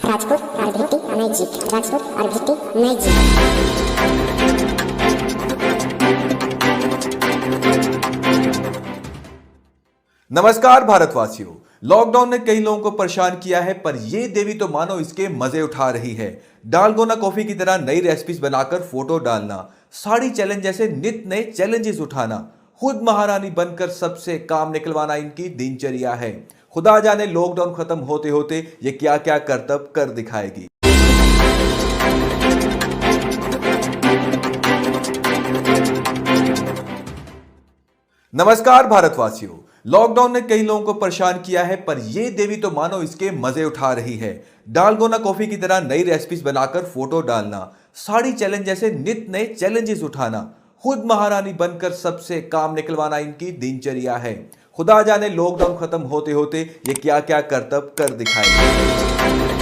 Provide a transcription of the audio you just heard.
राजपूत और भिट्टी नई जीत। राजपूत और भिट्टी नई जीत। नमस्कार भारतवासियों। लॉकडाउन ने कई लोगों को परेशान किया है, पर ये देवी तो मानो इसके मजे उठा रही है। डालगोना कॉफी की तरह नई रेसिपीज बनाकर फोटो डालना, साड़ी चैलेंज जैसे नित नए चैलेंजेस उठाना, खुद महारानी बनकर सबसे काम निकलवाना इनकी दिनचर्या है। खुदा जाने लॉकडाउन खत्म होते होते ये क्या क्या करतब कर दिखाएगी। नमस्कार भारतवासियों। लॉकडाउन ने कई लोगों को परेशान किया है, पर ये देवी तो मानो इसके मजे उठा रही है। डालगोना कॉफी की तरह नई रेसिपीज बनाकर फोटो डालना, साड़ी चैलेंज जैसे नित नए चैलेंजेस उठाना, खुद महारानी बनकर सबसे काम निकलवाना इनकी दिनचर्या है। खुदा जाने लॉकडाउन खत्म होते होते ये क्या क्या करतब कर दिखाएगी।